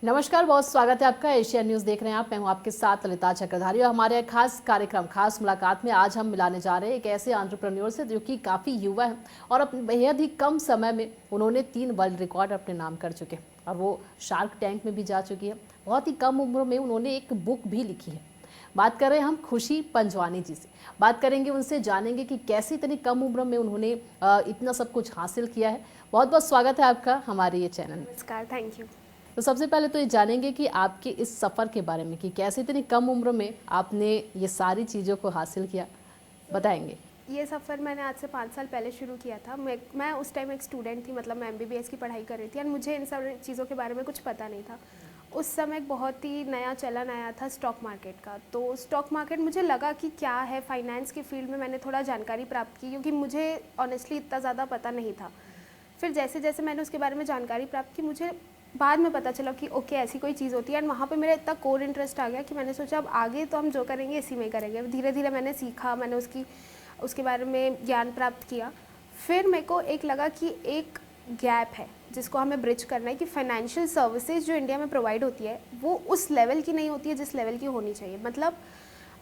नमस्कार, बहुत स्वागत है आपका। एशिया न्यूज़ देख रहे हैं आप। मैं हूं आपके साथ ललिता चक्रधारी और हमारे खास कार्यक्रम खास मुलाकात में आज हम मिलाने जा रहे हैं एक ऐसे एंटरप्रेन्योर से जो कि काफ़ी युवा है और अपने बेहद ही कम समय में उन्होंने 3 वर्ल्ड रिकॉर्ड अपने नाम कर चुके हैं और वो शार्क टैंक में भी जा चुकी है। बहुत ही कम उम्र में उन्होंने एक बुक भी लिखी है। बात कर रहे हैं हम खुशी पंजवानी जी से। बात करेंगे उनसे, जानेंगे कि कैसे इतनी कम उम्र में उन्होंने इतना सब कुछ हासिल किया है। बहुत बहुत स्वागत है आपका हमारे ये चैनल में। नमस्कार, थैंक यू। तो सबसे पहले तो ये जानेंगे कि आपके इस सफ़र के बारे में कि कैसे इतनी कम उम्र में आपने ये सारी चीज़ों को हासिल किया, बताएंगे। ये सफ़र मैंने आज से 5 साल पहले शुरू किया था। मैं उस टाइम एक स्टूडेंट थी, मतलब मैं एमबीबीएस की पढ़ाई कर रही थी और मुझे इन सब चीज़ों के बारे में कुछ पता नहीं था। उस समय एक बहुत ही नया चलन आया था स्टॉक मार्केट का। तो स्टॉक मार्केट मुझे लगा कि क्या है, फाइनेंस की फील्ड में मैंने थोड़ा जानकारी प्राप्त की क्योंकि मुझे ऑनेस्टली इतना ज़्यादा पता नहीं था। फिर जैसे जैसे मैंने उसके बारे में जानकारी प्राप्त की, मुझे बाद में पता चला कि ओके ऐसी कोई चीज़ होती है। एंड वहाँ पे मेरा इतना कोर इंटरेस्ट आ गया कि मैंने सोचा अब आगे तो हम जो करेंगे इसी में करेंगे। धीरे धीरे मैंने सीखा, मैंने उसके बारे में ज्ञान प्राप्त किया। फिर मेरे को एक लगा कि एक गैप है जिसको हमें ब्रिज करना है कि फाइनेंशियल सर्विसेज जो इंडिया में प्रोवाइड होती है वो उस लेवल की नहीं होती है जिस लेवल की होनी चाहिए। मतलब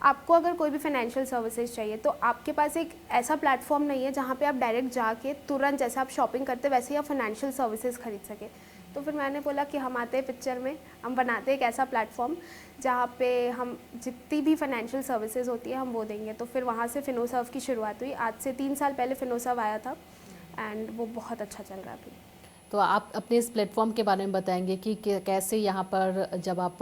आपको अगर कोई भी फाइनेंशियल सर्विसेज चाहिए तो आपके पास एक ऐसा प्लेटफॉर्म नहीं है जहाँ पे आप डायरेक्ट जाके तुरंत जैसे आप शॉपिंग करते वैसे ही आप फाइनेंशियल सर्विसेज खरीद सके। तो फिर मैंने बोला कि हम आते हैं पिक्चर में, हम बनाते हैं एक ऐसा प्लेटफॉर्म जहाँ पे हम जितनी भी फाइनेंशियल सर्विसेज होती है हम वो देंगे। तो फिर वहाँ से फिनोसर्व की शुरुआत हुई। आज से 3 साल पहले फिनोसर्व आया था एंड वो बहुत अच्छा चल रहा है अभी। तो आप अपने इस प्लेटफॉर्म के बारे में बताएंगे कि कैसे यहाँ पर जब आप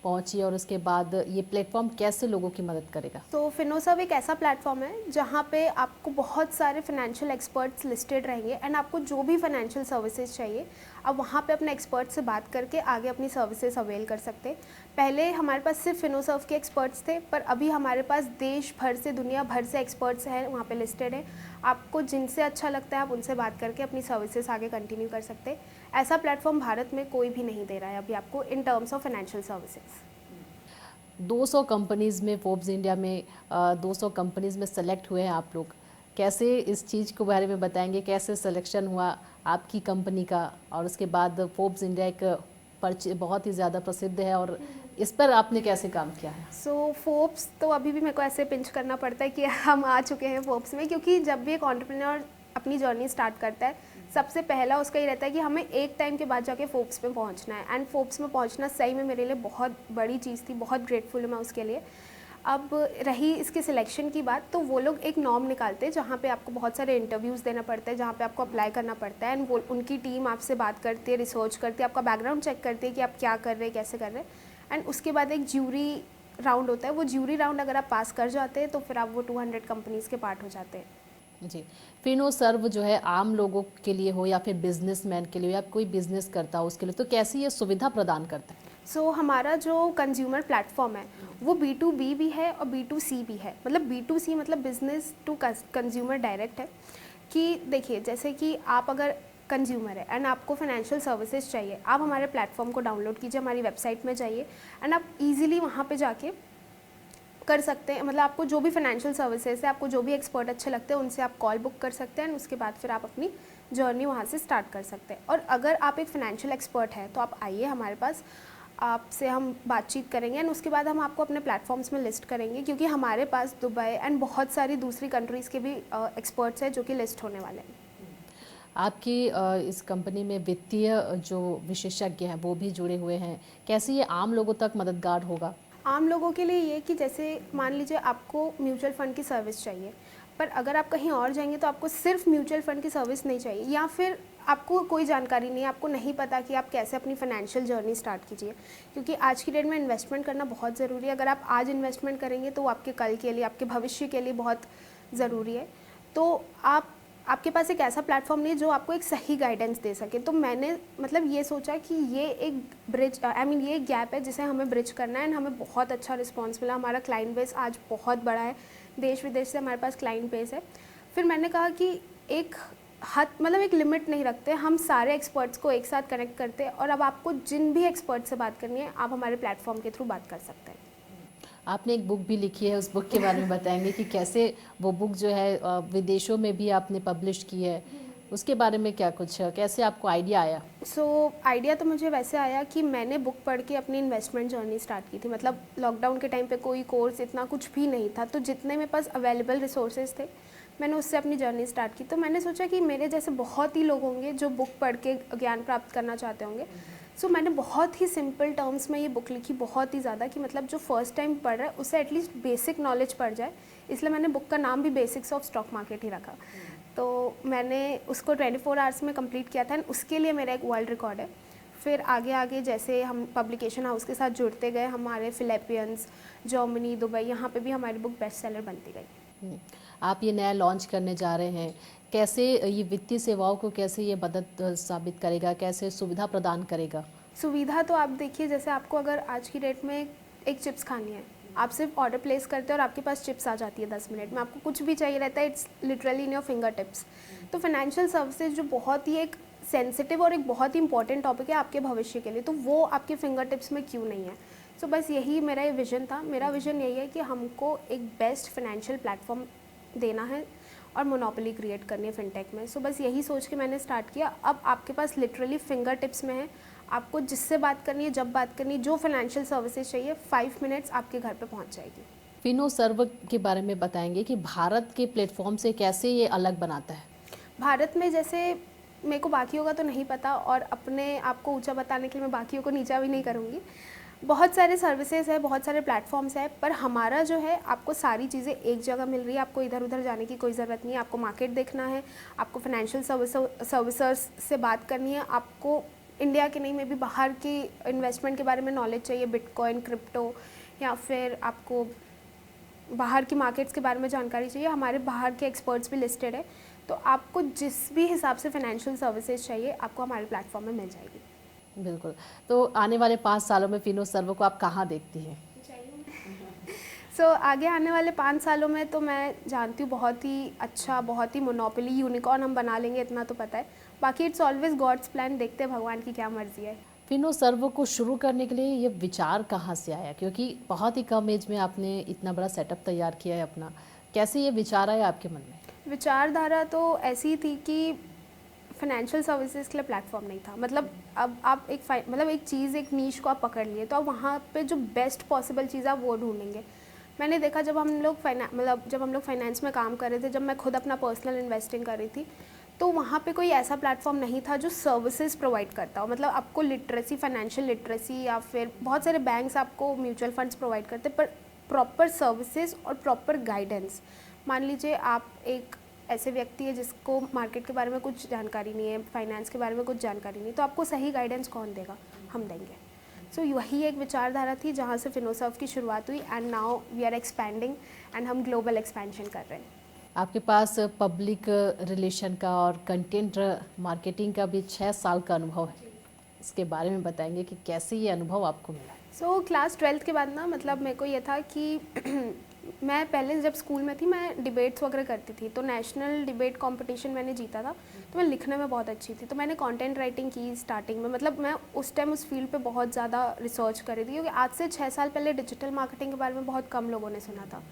पहुँची और उसके बाद ये प्लेटफॉर्म कैसे लोगों की मदद करेगा। तो फिनोसर्व एक ऐसा प्लेटफॉर्म है जहाँ पे आपको बहुत सारे फाइनेंशियल एक्सपर्ट्स लिस्टेड रहेंगे एंड आपको जो भी फाइनेंशियल सर्विसेज चाहिए आप वहाँ पे अपने एक्सपर्ट से बात करके आगे अपनी सर्विसेज अवेल कर सकते हैं। पहले हमारे पास सिर्फ फिनोसर्व के एक्सपर्ट्स थे, पर अभी हमारे पास देश भर से, दुनिया भर से एक्सपर्ट्स हैं वहाँ पे लिस्टेड है। आपको जिनसे अच्छा लगता है आप उनसे बात करके अपनी सर्विसेज आगे कंटिन्यू कर सकते हैं। ऐसा प्लेटफॉर्म भारत में कोई भी नहीं दे रहा है अभी आपको in terms of financial services. 200 companies में, फोर्ब्स इंडिया में 200 कंपनीज़ में सेलेक्ट हुए हैं आप लोग। कैसे इस चीज़ के बारे में बताएंगे, कैसे सिलेक्शन हुआ आपकी कंपनी का? और उसके बाद फोर्ब्स इंडिया एक बहुत ही ज़्यादा प्रसिद्ध है और इस पर आपने कैसे काम किया है? सो फोर्ब्स तो अभी भी मेरे को ऐसे पिंच करना पड़ता है कि हम आ चुके हैं फोर्ब्स में, क्योंकि जब भी एक एंटरप्रेन्योर अपनी जर्नी स्टार्ट करता है सबसे पहला उसका ही रहता है कि हमें एक टाइम के बाद जाके फोर्ब्स में पहुंचना है। एंड फोर्ब्स में पहुंचना सही में मेरे लिए बहुत बड़ी चीज़ थी, बहुत ग्रेटफुल हूँ मैं उसके लिए। अब रही इसके सिलेक्शन की बात, तो वो लोग एक नॉर्म निकालते हैं जहाँ पे आपको बहुत सारे इंटरव्यूज़ देना पड़ता है, जहाँ पे आपको अप्लाई करना पड़ता है एंड वो उनकी टीम आपसे बात करती है, रिसर्च करती है, आपका बैकग्राउंड चेक करती है कि आप क्या कर रहे हैं, कैसे कर रहे हैं। एंड उसके बाद एक ज्यूरी राउंड होता है। वो ज्यूरी राउंड अगर आप पास कर जाते हैं तो फिर आप वो 200 कंपनीज़ के पार्ट हो जाते हैं। जी, फिनोसर्व जो है आम लोगों के लिए हो या फिर बिजनेसमैन के लिए हो या कोई बिजनेस करता हो उसके लिए, तो कैसी ये सुविधा प्रदान करता है? सो हमारा जो कंज्यूमर प्लेटफॉर्म है वो B2B भी है और B2C भी है। मतलब B2C मतलब बिजनेस टू कंज्यूमर डायरेक्ट है। कि देखिए, जैसे कि आप अगर कंज्यूमर है एंड आपको फाइनेंशियल सर्विसेज चाहिए, आप हमारे प्लेटफॉर्म को डाउनलोड कीजिए, हमारी वेबसाइट में जाइए एंड आप इजीली वहाँ पे जाके कर सकते हैं। मतलब आपको जो भी फाइनेंशियल सर्विसेज है, आपको जो भी एक्सपर्ट अच्छे लगते हैं उनसे आप कॉल बुक कर सकते हैं एंड उसके बाद फिर आप अपनी जर्नी वहाँ से स्टार्ट कर सकते हैं। और अगर आप एक फाइनेंशियल एक्सपर्ट हैं तो आप आइए हमारे पास, आपसे हम बातचीत करेंगे एंड उसके बाद हम आपको अपने प्लेटफॉर्म्स में लिस्ट करेंगे, क्योंकि हमारे पास दुबई एंड बहुत सारी दूसरी कंट्रीज़ के भी एक्सपर्ट्स हैं जो कि लिस्ट होने वाले हैं। आपकी इस कंपनी में वित्तीय जो विशेषज्ञ हैं वो भी जुड़े हुए हैं। कैसे ये आम लोगों तक मददगार होगा? आम लोगों के लिए ये कि जैसे मान लीजिए आपको म्यूचुअल फ़ंड की सर्विस चाहिए, पर अगर आप कहीं और जाएंगे तो आपको सिर्फ म्यूचुअल फ़ंड की सर्विस नहीं चाहिए, या फिर आपको कोई जानकारी नहीं है, आपको नहीं पता कि आप कैसे अपनी फाइनेंशियल जर्नी स्टार्ट कीजिए। क्योंकि आज की डेट में इन्वेस्टमेंट करना बहुत ज़रूरी है। अगर आप आज इन्वेस्टमेंट करेंगे तो आपके कल के लिए, आपके भविष्य के लिए बहुत ज़रूरी है। तो आपके पास एक ऐसा प्लेटफॉर्म नहीं है जो आपको एक सही गाइडेंस दे सके। तो मैंने मतलब ये सोचा कि ये एक ब्रिज, ये एक गैप है जिसे हमें ब्रिज करना है एंड हमें बहुत अच्छा रिस्पॉन्स मिला। हमारा क्लाइंट बेस आज बहुत बड़ा है, देश विदेश से हमारे पास क्लाइंट बेस है। फिर मैंने कहा कि एक एक लिमिट नहीं रखते, हम सारे एक्सपर्ट्स को एक साथ कनेक्ट करते हैं और अब आपको जिन भी एक्सपर्ट से बात करनी है आप हमारे प्लेटफॉर्म के थ्रू बात कर सकते हैं। आपने एक बुक भी लिखी है, उस बुक के बारे में बताएंगे कि कैसे वो बुक जो है विदेशों में भी आपने पब्लिश की है, उसके बारे में क्या कुछ, कैसे आपको आइडिया आया? आइडिया तो मुझे वैसे आया कि मैंने बुक पढ़ के अपनी इन्वेस्टमेंट जर्नी स्टार्ट की थी। मतलब लॉकडाउन के टाइम पे कोई कोर्स इतना कुछ भी नहीं था, तो जितने मेरे पास अवेलेबल रिसोर्सेज थे मैंने उससे अपनी जर्नी स्टार्ट की। तो मैंने सोचा कि मेरे जैसे बहुत ही लोग होंगे जो बुक पढ़ के ज्ञान प्राप्त करना चाहते होंगे। मैंने बहुत ही सिंपल टर्म्स में ये बुक लिखी, बहुत ही ज़्यादा, कि मतलब जो फर्स्ट टाइम पढ़ रहा है उसे एटलीस्ट बेसिक नॉलेज पड़ जाए। इसलिए मैंने बुक का नाम भी बेसिक्स ऑफ स्टॉक मार्केट ही रखा। तो मैंने उसको 24 आवर्स में कंप्लीट किया था एंड उसके लिए मेरा एक वर्ल्ड रिकॉर्ड है। फिर आगे आगे जैसे हम पब्लिकेशन हाउस के साथ जुड़ते गए, हमारे फिलीपींस, जर्मनी, दुबई, यहाँ पे भी हमारी बुक बेस्ट सेलर बनती गई। आप ये नया लॉन्च करने जा रहे हैं, कैसे ये वित्तीय सेवाओं को कैसे ये मदद साबित करेगा, कैसे सुविधा प्रदान करेगा? सुविधा तो आप देखिए, जैसे आपको अगर आज की डेट में एक चिप्स खानी है, आप सिर्फ ऑर्डर प्लेस करते हैं और आपके पास चिप्स आ जाती है 10 मिनट में। आपको कुछ भी चाहिए रहता है, it's literally in your finger tips. तो फाइनेंशियल सर्विसेज जो बहुत ही एक सेंसिटिव और एक बहुत ही इंपॉर्टेंट टॉपिक है आपके भविष्य के लिए, तो वो आपके फिंगर टिप्स में क्यों नहीं है। बस यही मेरा ये विज़न था। मेरा विज़न यही है कि हमको एक बेस्ट फाइनेंशियल प्लेटफॉर्म देना है और मोनोपोली क्रिएट करनी है फिनटेक में। बस यही सोच के मैंने स्टार्ट किया। अब आपके पास लिटरली फिंगर टिप्स में है, आपको जिससे बात करनी है, जब बात करनी है, जो फाइनेंशियल सर्विसेज चाहिए, 5 मिनट्स आपके घर पे पहुंच जाएगी। फिनोसर्व के बारे में बताएंगे कि भारत के प्लेटफॉर्म से कैसे ये अलग बनाता है? भारत में जैसे मेरे को बाकियों का तो नहीं पता और अपने आप को ऊंचा बताने के लिए मैं बाकियों को नीचा भी नहीं करूँगी। बहुत सारे सर्विसेज है, बहुत सारे प्लेटफॉर्म्स है, पर हमारा जो है आपको सारी चीज़ें एक जगह मिल रही है। आपको इधर उधर जाने की कोई ज़रूरत नहीं है। आपको मार्केट देखना है, आपको फाइनेंशियल सर्विसेज से बात करनी है, आपको इंडिया के नहीं में भी बाहर की इन्वेस्टमेंट के बारे में नॉलेज चाहिए, बिटकॉइन, क्रिप्टो, या फिर आपको बाहर की मार्केट्स के बारे में जानकारी चाहिए, हमारे बाहर के एक्सपर्ट्स भी लिस्टेड है। तो आपको जिस भी हिसाब से फाइनेंशियल सर्विसेज चाहिए आपको हमारे प्लेटफॉर्म में मिल जाएगी। बिल्कुल। तो आने वाले 5 सालों में फिनोसर्व को आप कहाँ देखती हैं? आगे आने वाले 5 सालों में तो मैं जानती हूँ बहुत ही अच्छा, बहुत ही मोनोपोली यूनिकॉर्न हम बना लेंगे, इतना तो पता है। बाकी इट्स ऑलवेज गॉड्स प्लान, देखते हैं भगवान की क्या मर्जी है। फिनोसर्व को शुरू करने के लिए ये विचार कहाँ से आया? क्योंकि बहुत ही कम एज में आपने इतना बड़ा सेटअप तैयार किया है अपना, कैसे ये विचार आया आपके मन में? विचारधारा तो ऐसी थी कि फाइनेंशियल सर्विसेज के लिए प्लेटफॉर्म नहीं था। मतलब अब आप एक चीज़, एक नीश को आप पकड़ लिए तो आप वहाँ पे जो बेस्ट पॉसिबल चीज़ है आप वो ढूंढेंगे। मैंने देखा जब हम लोग फाइनेंस में काम कर रहे थे, जब मैं खुद अपना पर्सनल इन्वेस्टिंग कर रही थी, तो वहाँ पे कोई ऐसा प्लेटफॉर्म नहीं था जो सर्विसेज प्रोवाइड करता हो। मतलब आपको लिटरेसी, फाइनेंशियल लिटरेसी, या फिर बहुत सारे बैंक्स आपको म्यूचुअल फंड्स प्रोवाइड करते, पर प्रॉपर सर्विसेज और प्रॉपर गाइडेंस। मान लीजिए आप एक ऐसे व्यक्ति है जिसको मार्केट के बारे में कुछ जानकारी नहीं है, फाइनेंस के बारे में कुछ जानकारी नहीं, तो आपको सही गाइडेंस कौन देगा? हम देंगे। वही एक विचारधारा थी जहाँ से फिनोसर्व की शुरुआत हुई and now we are expanding and हम ग्लोबल एक्सपेंशन कर रहे हैं। आपके पास पब्लिक रिलेशन का और कंटेंट मार्केटिंग का भी 6 साल का अनुभव है, इसके बारे में बताएंगे कि कैसे ये अनुभव आपको मिला? क्लास 12th के बाद ना, मतलब मेरे को ये था कि मैं पहले जब स्कूल में थी मैं डिबेट्स वगैरह करती थी, तो नेशनल डिबेट कंपटीशन मैंने जीता था, तो मैं लिखने में बहुत अच्छी थी। तो मैंने कंटेंट राइटिंग की स्टार्टिंग में। मतलब मैं उस टाइम उस फील्ड पे बहुत ज़्यादा रिसर्च कर रही थी, क्योंकि आज से 6 साल पहले डिजिटल मार्केटिंग के बारे में बहुत कम लोगों ने सुना था।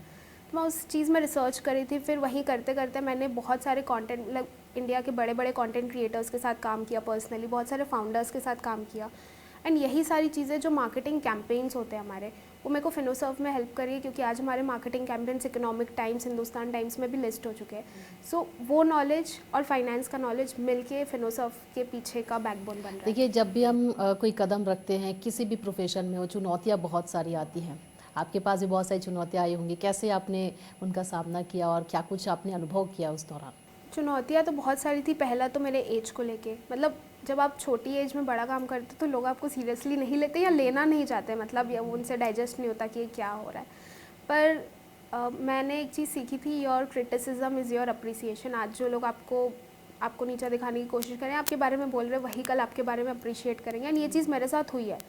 तो मैं उस चीज़ में रिसर्च कर रही थी। फिर वहीं करते करते मैंने बहुत सारे कंटेंट, मतलब इंडिया के बड़े बड़े कंटेंट क्रिएटर्स के साथ काम किया, पर्सनली बहुत सारे फाउंडर्स के साथ काम किया। एंड यही सारी चीज़ें जो मार्केटिंग कैंपेन्स होते हैं हमारे, वो मेरे को फिनोसर्व में हेल्प करी है, क्योंकि आज हमारे marketing campaigns economic times, Hindustan times में भी लिस्ट हो चुके हैं। वो नॉलेज और फाइनेंस का नॉलेज मिलके फिनोसर्व के पीछे का बैकबोन बन रहा है। देखिए, जब भी हम कोई कदम रखते हैं किसी भी प्रोफेशन में हो, चुनौतियाँ बहुत सारी आती हैं। आपके पास भी बहुत सारी चुनौतियाँ आई होंगी, कैसे आपने उनका सामना किया और क्या कुछ आपने अनुभव किया उस दौरान? चुनौतियाँ तो बहुत सारी थी। पहला तो मेरे एज को लेके, मतलब जब आप छोटी एज में बड़ा काम करते तो लोग आपको सीरियसली नहीं लेते या लेना नहीं चाहते, मतलब या उनसे डाइजेस्ट नहीं होता कि ये क्या हो रहा है। पर मैंने एक चीज़ सीखी थी, your criticism is your appreciation. आज जो लोग आपको नीचा दिखाने की कोशिश करें, आपके बारे में बोल रहे, वही कल आपके बारे में अप्रिशिएट करेंगे। एंड ये चीज़ मेरे साथ हुई है।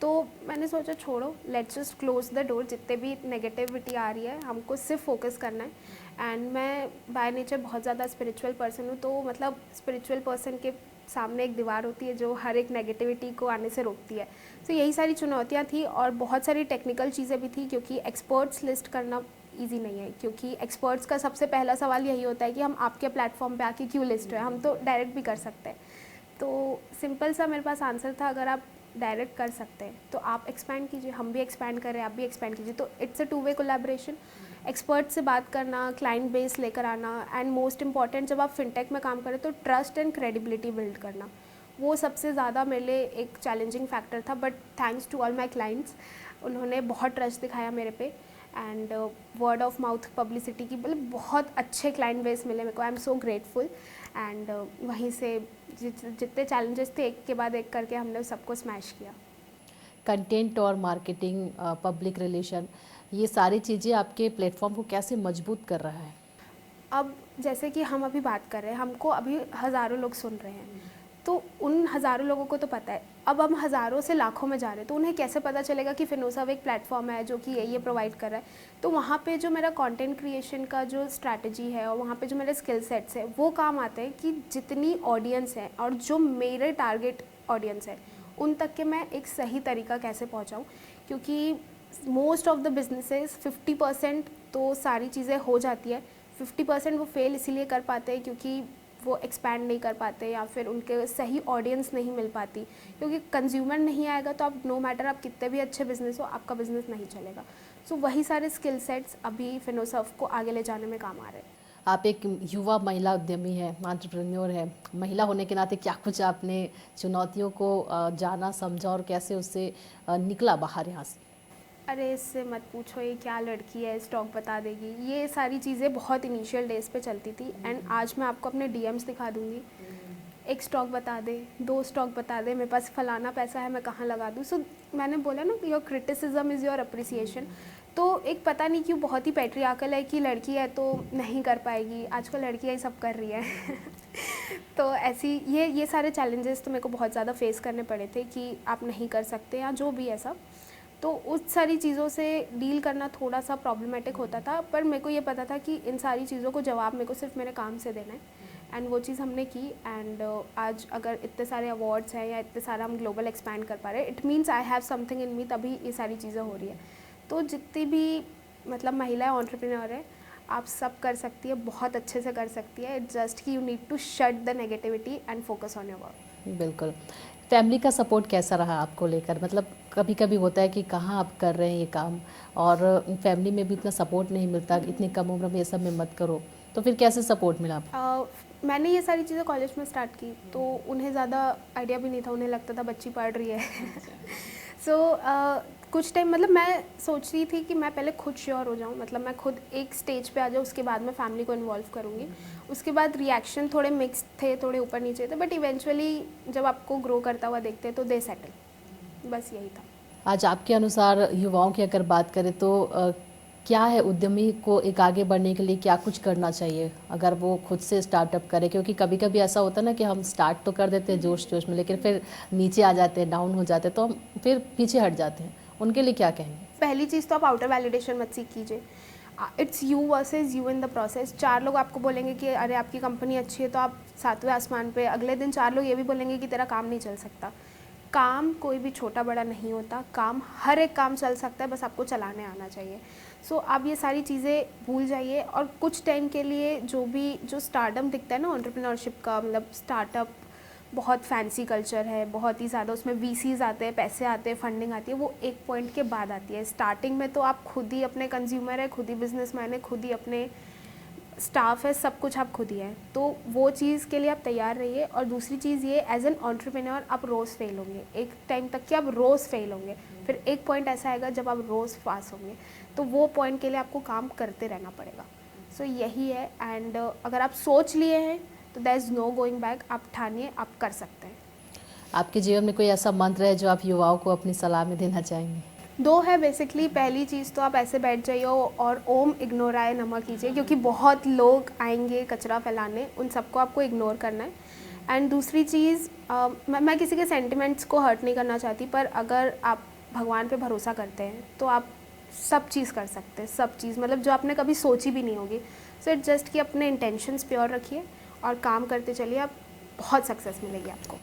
तो मैंने सोचा छोड़ो, let's just close the door. जितने भी नेगेटिविटी आ रही है हमको सिर्फ फोकस करना है। एंड मैं बाय नेचर बहुत ज़्यादा स्पिरिचुअल पर्सन हूँ, तो मतलब स्पिरिचुअल पर्सन के सामने एक दीवार होती है जो हर एक नेगेटिविटी को आने से रोकती है। तो यही सारी चुनौतियाँ थी और बहुत सारी टेक्निकल चीज़ें भी थी, क्योंकि एक्सपर्ट्स लिस्ट करना ईजी नहीं है, क्योंकि एक्सपर्ट्स का सबसे पहला सवाल यही होता है कि हम आपके प्लेटफॉर्म पे आके क्यों लिस्ट हुए, हम तो डायरेक्ट भी कर सकते हैं। तो सिंपल सा मेरे पास आंसर था, अगर आप डायरेक्ट कर सकते हैं तो आप एक्सपैंड कीजिए, हम भी एक्सपैंड करें, आप भी एक्सपैंड कीजिए। तो it's a two way collaboration. Expert से बात करना, क्लाइंट बेस लेकर आना, एंड मोस्ट इंपॉर्टेंट जब आप फिनटेक में काम करें तो ट्रस्ट एंड क्रेडिबिलिटी बिल्ड करना, वो सबसे ज़्यादा मेरे लिए एक चैलेंजिंग फैक्टर था। But thanks to all my clients, उन्होंने बहुत ट्रस्ट दिखाया मेरे पे, and word of mouth publicity की मतलब बहुत अच्छे क्लाइंट बेस मिले मेरे को। I am so grateful. And वहीं से जितने चैलेंजेस थे एक के बाद एक करके हमने सबको स्मैश किया। कंटेंट और मार्केटिंग, पब्लिक रिलेशन, ये सारी चीज़ें आपके प्लेटफॉर्म को कैसे मजबूत कर रहा है? अब जैसे कि हम अभी बात कर रहे हैं, हमको अभी हज़ारों लोग सुन रहे हैं, तो उन हज़ारों लोगों को तो पता है। अब हम हज़ारों से लाखों में जा रहे हैं, तो उन्हें कैसे पता चलेगा कि फिनोसाव एक प्लेटफॉर्म है जो कि ये प्रोवाइड कर रहा है। तो वहाँ पे जो मेरा कंटेंट क्रिएशन का जो स्ट्रैटेजी है और वहाँ पे जो मेरे स्किल सेट्स है, वो काम आते हैं कि जितनी ऑडियंस है और जो मेरे टारगेट ऑडियंस है उन तक के मैं एक सही तरीका कैसे पहुँचाऊँ। क्योंकि मोस्ट ऑफ द बिजनेसेस 50% तो सारी चीज़ें हो जाती है, 50% वो फेल इसीलिए कर पाते हैं क्योंकि वो एक्सपैंड नहीं कर पाते या फिर उनके सही ऑडियंस नहीं मिल पाती। क्योंकि कंज्यूमर नहीं आएगा तो आप नो मैटर आप कितने भी अच्छे बिजनेस हो, आपका बिजनेस नहीं चलेगा। सो वही सारे स्किल सेट्स अभी फिनोसर्व को आगे ले जाने में काम आ रहे हैं। आप एक युवा महिला उद्यमी है, एंटरप्रेन्योर है, महिला होने के नाते क्या कुछ आपने चुनौतियों को जाना, समझा और कैसे उससे निकला बाहर यहाँ से? अरे इससे मत पूछो, ये क्या लड़की है, स्टॉक बता देगी, ये सारी चीज़ें बहुत इनिशियल डेज पे चलती थी। एंड आज मैं आपको अपने डीएम्स दिखा दूँगी, एक स्टॉक बता दे, 2 स्टॉक बता दे, मेरे पास फलाना पैसा है, मैं कहाँ लगा दूँ। सो मैंने बोला ना कि your criticism is your appreciation. तो एक पता नहीं क्यों बहुत ही पैट्रियार्कल है कि लड़की है तो नहीं कर पाएगी, आजकल लड़कियाँ ही सब कर रही है। तो ऐसी ये सारे चैलेंजेस तो मेरे को बहुत ज़्यादा फेस करने पड़े थे कि आप नहीं कर सकते या जो भी है सब। तो उस सारी चीज़ों से डील करना थोड़ा सा प्रॉब्लमेटिक होता था, पर मेरे को ये पता था कि इन सारी चीज़ों को जवाब मेरे को सिर्फ मेरे काम से देना है। एंड वो चीज़ हमने की। एंड आज अगर इतने सारे अवार्ड्स हैं या इतने सारा हम ग्लोबल एक्सपैंड कर पा रहे हैं, it means I have something in me, तभी ये सारी चीज़ें हो रही है। तो जितनी भी मतलब महिलाएं एंटरप्रेन्योर है, आप सब कर सकती है, बहुत अच्छे से कर सकती है। इट्स जस्ट कि you need to shut the negativity and focus on your work. बिल्कुल। फैमिली का सपोर्ट कैसा रहा आपको लेकर? मतलब कभी कभी होता है कि कहाँ आप कर रहे हैं ये काम और फैमिली में भी इतना सपोर्ट नहीं मिलता, इतनी कम उम्र में ये सब में मत करो, तो फिर कैसे सपोर्ट मिला आपको? मैंने ये सारी चीज़ें कॉलेज में स्टार्ट की तो उन्हें ज़्यादा आइडिया भी नहीं था, उन्हें लगता था बच्ची पढ़ रही है। सो कुछ टाइम मतलब मैं सोच रही थी कि मैं पहले खुद श्योर हो जाऊँ, मतलब मैं खुद एक स्टेज पे आ जाऊँ, उसके बाद मैं फैमिली को इन्वॉल्व करूँगी। उसके बाद रिएक्शन थोड़े मिक्स थे, थोड़े ऊपर नीचे थे, बट इवेंचुअली जब आपको ग्रो करता हुआ देखते हैं तो दे सेटल, बस यही था। आज आपके अनुसार युवाओं की अगर बात करें तो क्या है, उद्यमी को एक आगे बढ़ने के लिए क्या कुछ करना चाहिए अगर वो खुद से स्टार्टअप करे? क्योंकि कभी कभी ऐसा होता है ना कि हम स्टार्ट तो कर देते हैं जोश जोश में, लेकिन फिर नीचे आ जाते हैं, डाउन हो जाते हैं, तो हम फिर पीछे हट जाते हैं। उनके लिए क्या कहेंगे? पहली चीज़ तो आप आउटर वैलिडेशन मत सीख कीजिए। It's you versus you in the process. 4 लोग आपको बोलेंगे कि अरे आपकी कंपनी अच्छी है, तो आप 7वें आसमान पे, अगले दिन 4 लोग ये भी बोलेंगे कि तेरा काम नहीं चल सकता। काम कोई भी छोटा बड़ा नहीं होता, काम हर एक काम चल सकता है, बस आपको चलाने आना चाहिए। सो आप ये सारी चीज़ें भूल जाइए और कुछ टाइम के लिए जो स्टार्टअप दिखता है ना एंटरप्रेन्योरशिप का, मतलब स्टार्टअप बहुत फैंसी कल्चर है, बहुत ही ज़्यादा उसमें वीसीज आते हैं, पैसे आते हैं, फंडिंग आती है, वो एक पॉइंट के बाद आती है। स्टार्टिंग में तो आप खुद ही अपने कंज्यूमर है, खुद ही बिजनेसमैन है, खुद ही अपने स्टाफ है, सब कुछ आप खुद ही हैं। तो वो चीज़ के लिए आप तैयार रहिए। और दूसरी चीज़ ये, एज एन एंटरप्रेन्योर आप रोज़ फेल होंगे, एक टाइम तक कि आप रोज़ फेल होंगे, फिर एक पॉइंट ऐसा आएगा जब आप रोज़ पास होंगे। तो वो पॉइंट के लिए आपको काम करते रहना पड़ेगा। सो यही है। एंड अगर आप सोच लिए हैं तो there is no going back, आप ठानिए, आप कर सकते हैं। आपके जीवन में कोई ऐसा मंत्र है जो आप युवाओं को अपनी सलाह में देना चाहेंगे? 2 है बेसिकली। पहली चीज़ तो आप ऐसे बैठ जाइए और ओम इग्नोराय नमः कीजिए, क्योंकि बहुत लोग आएंगे कचरा फैलाने, उन सबको आपको इग्नोर करना है। एंड दूसरी चीज़, मैं किसी के सेंटिमेंट्स को हर्ट नहीं करना चाहती, पर अगर आप भगवान पे भरोसा करते हैं तो आप सब चीज़ कर सकते हैं, सब चीज़, मतलब जो आपने कभी सोची भी नहीं होगी। सो इट जस्ट कि अपने इंटेंशंस प्योर रखिए और काम करते चलिए, आप बहुत सक्सेस मिलेगी आपको।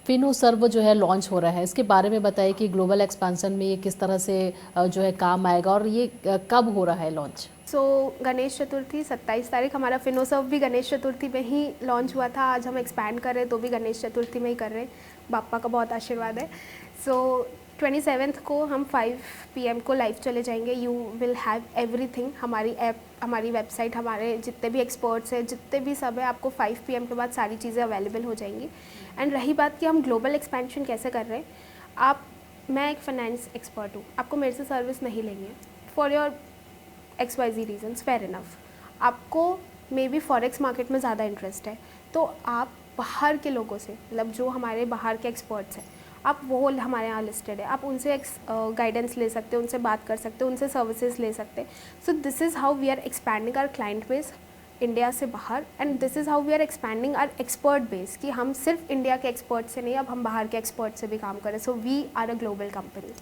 फिनोसर्व जो है लॉन्च हो रहा है, इसके बारे में बताइए कि ग्लोबल एक्सपेंशन में ये किस तरह से जो है काम आएगा और ये कब हो रहा है लॉन्च? सो गणेश चतुर्थी 27 तारीख, हमारा फिनोसर्व भी गणेश चतुर्थी में ही लॉन्च हुआ था। आज हम एक्सपैंड कर रहे हैं तो भी गणेश चतुर्थी में ही कर रहे हैं, बापा का बहुत आशीर्वाद है। सो 27th को हम 5 PM को लाइव चले जाएंगे। यू विल हैव एवरीथिंग, हमारी ऐप, हमारी वेबसाइट, हमारे जितने भी एक्सपर्ट्स हैं, जितने भी सब है, आपको 5 PM के बाद सारी चीज़ें अवेलेबल हो जाएंगी। एंड रही बात कि हम ग्लोबल एक्सपेंशन कैसे कर रहे हैं, मैं एक फाइनेंस एक्सपर्ट हूँ, आपको मेरे से सर्विस नहीं लेंगे for your XYZ reasons, fair enough. आपको मे बी फॉरेक्स मार्केट में ज़्यादा इंटरेस्ट है, तो आप बाहर के लोगों से, मतलब जो हमारे बाहर के एक्सपर्ट्स हैं, आप वो हमारे यहाँ लिस्टेड है, आप उनसे गाइडेंस ले सकते हो, उनसे बात कर सकते हो, उनसे सर्विसेज ले सकते हैं। So this is how we are expanding our client base India से बाहर, and this is how we are expanding our expert base, कि हम सिर्फ इंडिया के एक्सपर्ट से नहीं, अब हम बाहर के एक्सपर्ट से भी काम करें। So we are a global company.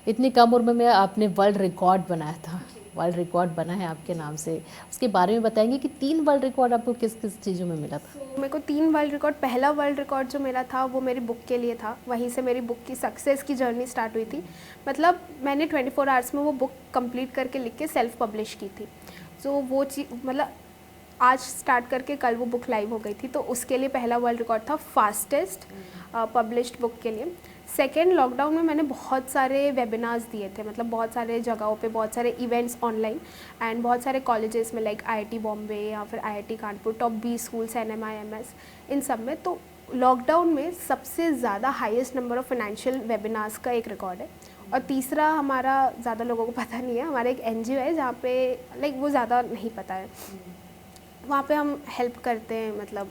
इतनी कम उम्र में आपने वर्ल्ड रिकॉर्ड बनाया था, वर्ल्ड रिकॉर्ड बना है आपके नाम से, उसके बारे में बताएंगे कि 3 वर्ल्ड रिकॉर्ड आपको किस किस चीज़ों में मिला था? मेरे को 3 वर्ल्ड रिकॉर्ड, पहला वर्ल्ड रिकॉर्ड जो मेरा था वो मेरी बुक के लिए था, वहीं से मेरी बुक की सक्सेस की जर्नी स्टार्ट हुई थी। मतलब मैंने 24 आवर्स में वो बुक कंप्लीट करके लिख के सेल्फ पब्लिश की थी। तो वो चीज़, मतलब आज स्टार्ट करके कल वो बुक लाइव हो गई थी, तो उसके लिए पहला वर्ल्ड रिकॉर्ड था, फास्टेस्ट पब्लिश्ड बुक के लिए। सेकेंड, लॉकडाउन में मैंने बहुत सारे वेबिनार्स दिए थे, मतलब बहुत सारे जगहों पे, बहुत सारे इवेंट्स ऑनलाइन, एंड बहुत सारे कॉलेजेस में, लाइक IIT बॉम्बे या फिर IIT Kanpur, top 20 schools, NMI MS, इन सब में। तो लॉकडाउन में सबसे ज़्यादा highest number of financial webinars का एक रिकॉर्ड है। और तीसरा, हमारा ज़्यादा लोगों को पता नहीं है, हमारा एक NGO है जहाँ पे, लाइक वो ज़्यादा नहीं पता है, वहाँ पे हम हेल्प करते हैं, मतलब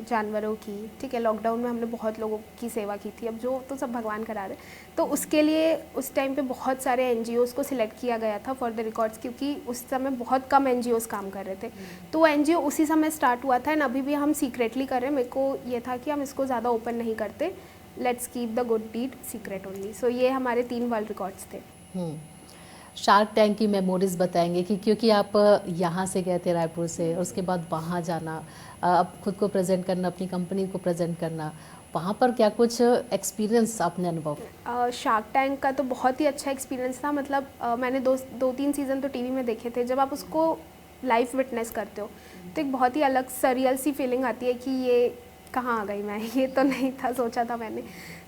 जानवरों की, ठीक है। लॉकडाउन में हमने बहुत लोगों की सेवा की थी, अब जो तो सब भगवान करा रहे। तो उसके लिए उस टाइम पे बहुत सारे NGOs को सिलेक्ट किया गया था फॉर द रिकॉर्ड्स, क्योंकि उस समय बहुत कम NGOs काम कर रहे थे। तो वो NGO उसी समय स्टार्ट हुआ था, एंड अभी भी हम सीक्रेटली कर रहे हैं। मेरे को ये था कि हम इसको ज़्यादा ओपन नहीं करते, let's keep the good deed secret only. So ये हमारे 3 वर्ल्ड रिकॉर्ड्स थे। शार्क टैंक की मेमोरीज बताएंगे कि क्योंकि आप यहाँ से गए थे रायपुर से, और उसके बाद वहाँ जाना, अब खुद को प्रेजेंट करना, अपनी कंपनी को प्रेजेंट करना, वहाँ पर क्या कुछ एक्सपीरियंस आपने अनुभव? शार्क टैंक का तो बहुत ही अच्छा एक्सपीरियंस था। मतलब मैंने 2-3 सीज़न तो टीवी में देखे थे। जब आप उसको लाइव विटनेस करते हो तो एक बहुत ही अलग सरियल सी फीलिंग आती है कि ये कहाँ आ गई मैं, ये तो नहीं था सोचा था मैंने।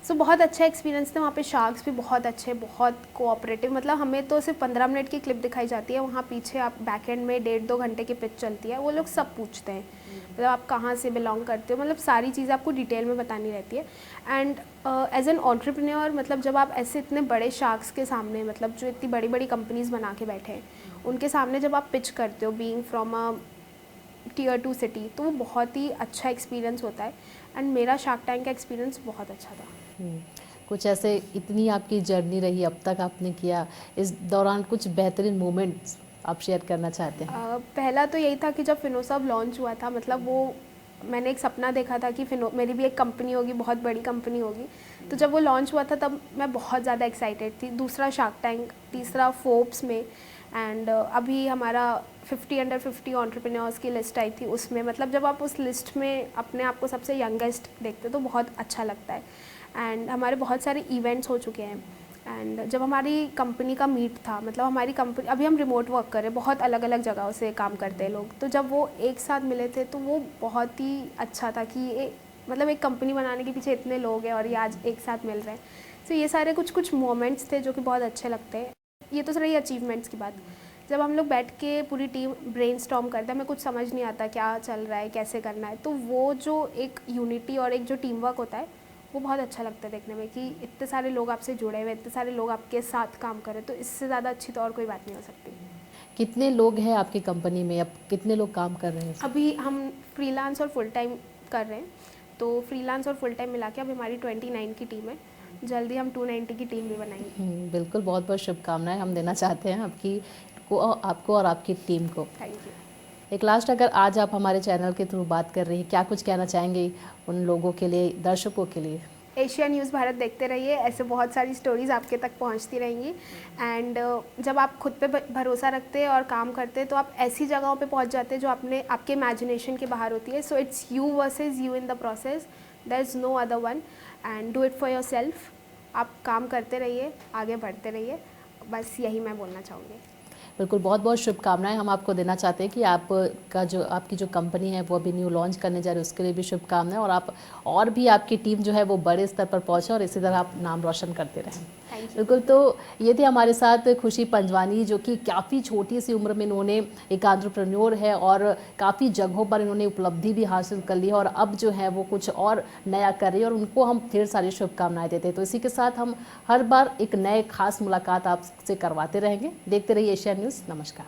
सो बहुत अच्छा एक्सपीरियंस था। वहाँ पे शार्क्स भी बहुत अच्छे, बहुत कोऑपरेटिव। मतलब हमें तो सिर्फ 15 मिनट की क्लिप दिखाई जाती है, वहाँ पीछे आप बैक एंड में 1.5-2 घंटे की पिच चलती है। वो लोग सब पूछते हैं, मतलब आप कहाँ से बिलोंग करते हो, मतलब सारी चीज़ें आपको डिटेल में बतानी रहती है। एंड एज एन एंटरप्रेन्योर, मतलब जब आप ऐसे इतने बड़े शार्क्स के सामने, मतलब जो इतनी बड़ी बड़ी कंपनीज बना के बैठे हैं, उनके सामने जब आप पिच करते हो, being from a Tier 2 city, तो वो बहुत ही अच्छा एक्सपीरियंस होता है। एंड मेरा शार्क टैंक का एक्सपीरियंस बहुत अच्छा था। कुछ ऐसे, इतनी आपकी जर्नी रही अब तक आपने किया, इस दौरान कुछ बेहतरीन मोमेंट्स आप शेयर करना चाहते हैं? पहला तो यही था कि जब फिनोसर्व लॉन्च हुआ था, मतलब वो मैंने एक सपना देखा था कि मेरी भी एक कंपनी होगी, बहुत बड़ी कंपनी होगी। तो जब वो लॉन्च हुआ था तब मैं बहुत ज़्यादा एक्साइटेड थी। दूसरा शार्क टैंक, तीसरा फोर्ब्स में, एंड अभी हमारा 50 अंडर 50 एंटरप्रेन्योर्स की लिस्ट आई थी उसमें। मतलब जब आप उस लिस्ट में अपने आप को सबसे यंगेस्ट देखते हो तो बहुत अच्छा लगता है। एंड हमारे बहुत सारे इवेंट्स हो चुके हैं। एंड जब हमारी कंपनी का मीट था, मतलब हमारी कंपनी, अभी हम रिमोट वर्क कर रहे हैं, बहुत अलग अलग जगहों से काम करते हैं लोग, तो जब वो एक साथ मिले थे तो वो बहुत ही अच्छा था कि ये, मतलब एक कंपनी बनाने के पीछे इतने लोग हैं और ये आज एक साथ मिल रहे हैं। तो ये सारे कुछ मोमेंट्स थे जो कि बहुत अच्छे लगते हैं। ये तो रही अचीवमेंट्स की बात। जब हम लोग बैठ के पूरी टीम ब्रेनस्टॉर्म करते हैं, हमें कुछ समझ नहीं आता क्या चल रहा है, कैसे करना है, तो वो जो एक यूनिटी और एक जो टीम वर्क होता है वो बहुत अच्छा लगता है देखने में, कि इतने सारे लोग आपसे जुड़े हुए, इतने सारे लोग आपके साथ काम करें, तो इससे ज़्यादा अच्छी तो और कोई बात नहीं हो सकती। कितने लोग हैं आपकी कंपनी में, अब कितने लोग काम कर रहे हैं? अभी हम फ्रीलांस और फुल टाइम कर रहे हैं, तो फ्रीलांस और फुल टाइम मिला के अभी हमारी 29 की टीम है। जल्दी हम 290 की टीम भी बनाएंगे। बिल्कुल, बहुत बहुत शुभकामनाएं हम देना चाहते हैं आपको और आपकी टीम को। Thank you. एक लास्ट, अगर आज आप हमारे चैनल के थ्रू बात कर रही हैं, क्या कुछ कहना चाहेंगे उन लोगों के लिए, दर्शकों के लिए? एशिया न्यूज़ भारत देखते रहिए, ऐसे बहुत सारी स्टोरीज़ आपके तक पहुंचती रहेंगी। एंड जब आप खुद पे भरोसा रखते हैं और काम करते हैं तो आप ऐसी जगहों पे पहुंच जाते हैं जो आपके इमेजिनेशन के बाहर होती है। So it's you versus you in the process. There is no other one and do it for yourself. आप काम करते रहिए, आगे बढ़ते रहिए, बस यही मैं बोलना चाहूँगी। बिल्कुल, बहुत बहुत शुभकामनाएं हम आपको देना चाहते हैं कि आपकी जो कंपनी है वो अभी न्यू लॉन्च करने जा रही है, उसके लिए भी शुभकामनाएं, और आप और भी आपकी टीम जो है वो बड़े स्तर पर पहुंचे और इसी तरह आप नाम रोशन करते रहें। Thank you. बिल्कुल, तो ये थी हमारे साथ खुशी पंजवानी, जो कि काफ़ी छोटी सी उम्र में इन्होंने एक एंटरप्रेन्योर है और काफ़ी जगहों पर इन्होंने उपलब्धि भी हासिल कर ली है और अब जो है वो कुछ और नया कर रही है और उनको हम ढेर सारी शुभकामनाएं देते हैं। तो इसी के साथ हम हर बार एक नए खास मुलाकात आपसे करवाते रहेंगे। देखते रहिए एशिया न्यूज़। नमस्कार।